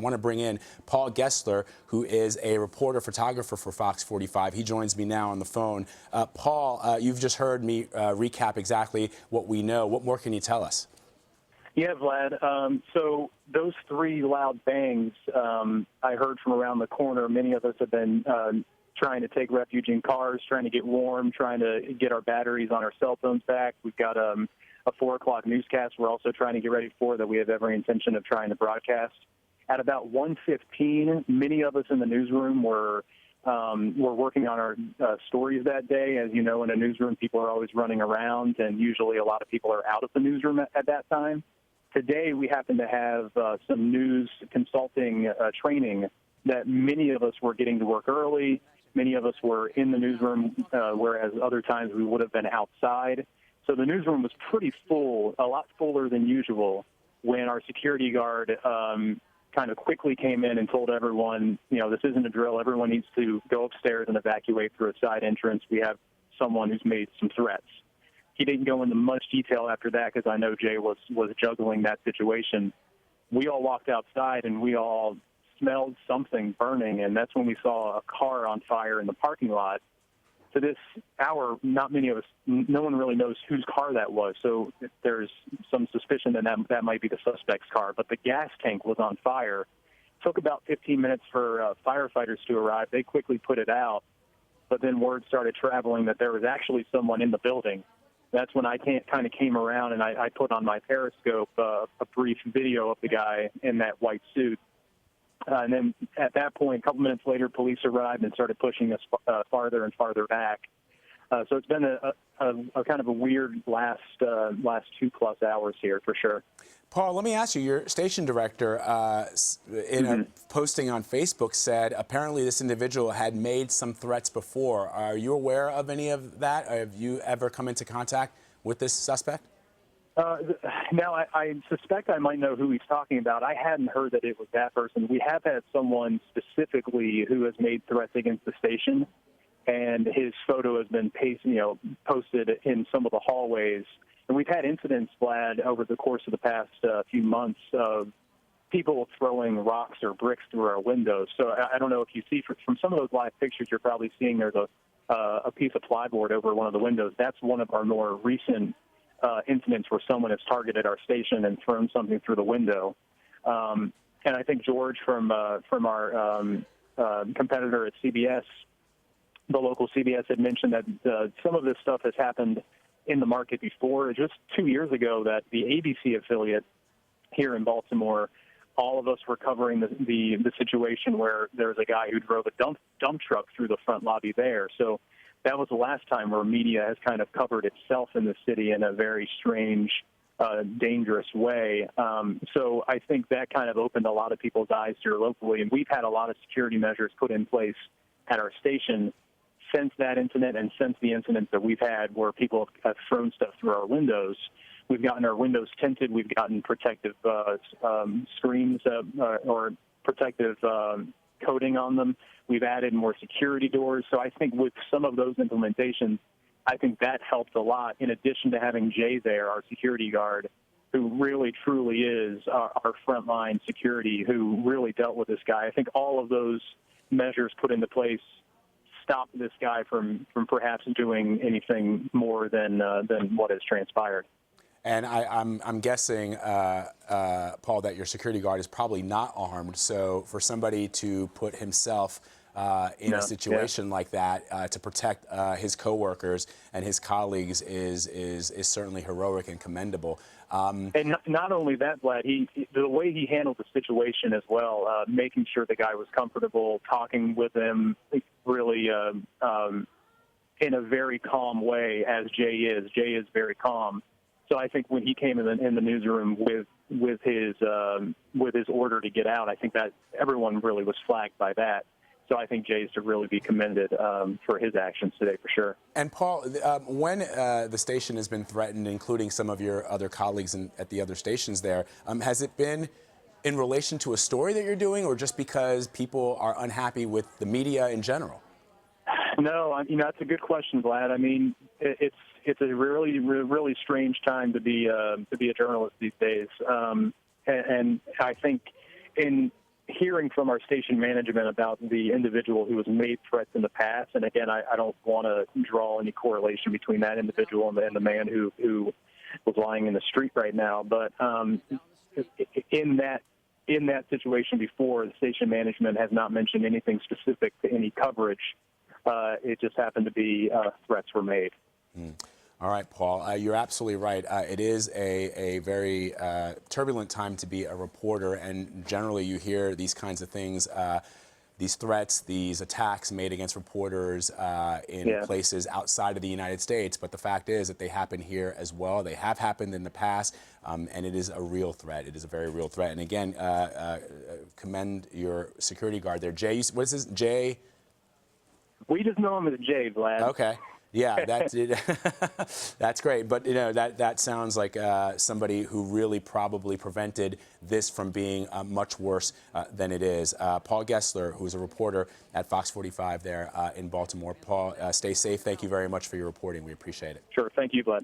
want to bring in Paul Gessler, who is a reporter, photographer for Fox 45. He joins me now on the phone. Paul, you've just heard me recap exactly what we know. What more can you tell us? Yeah, Vlad. So those three loud bangs I heard from around the corner. Many of us have been trying to take refuge in cars, trying to get warm, trying to get our batteries on our cell phones back. We've got a 4 o'clock newscast we're also trying to get ready for that we have every intention of trying to broadcast. At about 1:15, many of us in the newsroom were working on our stories that day. As you know, in a newsroom, people are always running around, and usually a lot of people are out of the newsroom at that time. Today, we happen to have some news consulting training that many of us were getting to work early. Many of us were in the newsroom, whereas other times we would have been outside. So the newsroom was pretty full, a lot fuller than usual, when our security guard kind of quickly came in and told everyone, this isn't a drill. Everyone needs to go upstairs and evacuate through a side entrance. We have someone who's made some threats. He didn't go into much detail after that because I know Jay was juggling that situation. We all walked outside and we all smelled something burning, and that's when we saw a car on fire in the parking lot. To this hour, not many of us, no one really knows whose car that was, so there's some suspicion that might be the suspect's car. But the gas tank was on fire. It took about 15 minutes for firefighters to arrive. They quickly put it out, but then word started traveling that there was actually someone in the building. That's when I kind of came around and I put on my Periscope a brief video of the guy in that white suit. And then at that point, a couple minutes later, police arrived and started pushing us farther and farther back. So it's been a kind of a weird last 2+ hours here for sure. Paul, let me ask you, your station director in a posting on Facebook said apparently this individual had made some threats before. Are you aware of any of that? Have you ever come into contact with this suspect? Now, I suspect I might know who he's talking about. I hadn't heard that it was that person. We have had someone specifically who has made threats against the station, and his photo has been posted in some of the hallways. And we've had incidents, Vlad, over the course of the past few months of people throwing rocks or bricks through our windows. So I don't know if you see from some of those live pictures, you're probably seeing there's a piece of plyboard over one of the windows. That's one of our more recent incidents where someone has targeted our station and thrown something through the window. And I think George from our competitor at CBS, the local CBS, had mentioned that some of this stuff has happened in the market before. Just 2 years ago, that the ABC affiliate here in Baltimore, all of us were covering the situation where there was a guy who drove a dump truck through the front lobby there. So that was the last time where media has kind of covered itself in the city in a very strange, dangerous way. So I think that kind of opened a lot of people's eyes here locally, and we've had a lot of security measures put in place at our station since that incident and since the incidents that we've had where people have thrown stuff through our windows. We've gotten our windows tinted. We've gotten protective screens or protective coating on them. We've added more security doors. So I think with some of those implementations, I think that helped a lot, in addition to having Jay there, our security guard, who really, truly is our frontline security, who really dealt with this guy. I think all of those measures put into place stopped this guy from perhaps doing anything more than what has transpired. And I'm guessing, Paul, that your security guard is probably not armed. So for somebody to put himself in a situation like that to protect his coworkers and his colleagues is certainly heroic and commendable. And not only that, Vlad, the way he handled the situation as well, making sure the guy was comfortable, talking with him really in a very calm way, as Jay is. Jay is very calm. So I think when he came in the newsroom with his order to get out, I think that everyone really was flagged by that. So I think Jay's to really be commended for his actions today, for sure. And Paul, when the station has been threatened, including some of your other colleagues at the other stations there, has it been in relation to a story that you're doing, or just because people are unhappy with the media in general? No, that's a good question, Vlad. I mean, it's a really, really strange time to be a journalist these days, and I think in hearing from our station management about the individual who has made threats in the past, and again, I don't want to draw any correlation between that individual and the man who was lying in the street right now, but in that situation before, the station management has not mentioned anything specific to any coverage. It just happened to be threats were made. All right, Paul, you're absolutely right. It is a very turbulent time to be a reporter, and generally you hear these kinds of things, these threats, these attacks made against reporters in places outside of the United States. But the fact is that they happen here as well. They have happened in the past, and it is a real threat. It is a very real threat. And again, commend your security guard there. Jay, what is this, Jay? We just know him as Jay, Vlad. Okay. Yeah, that's great. But, you know, that sounds like somebody who really probably prevented this from being much worse than it is. Paul Gessler, who's a reporter at Fox 45 there in Baltimore. Paul, stay safe. Thank you very much for your reporting. We appreciate it. Sure. Thank you, Vlad.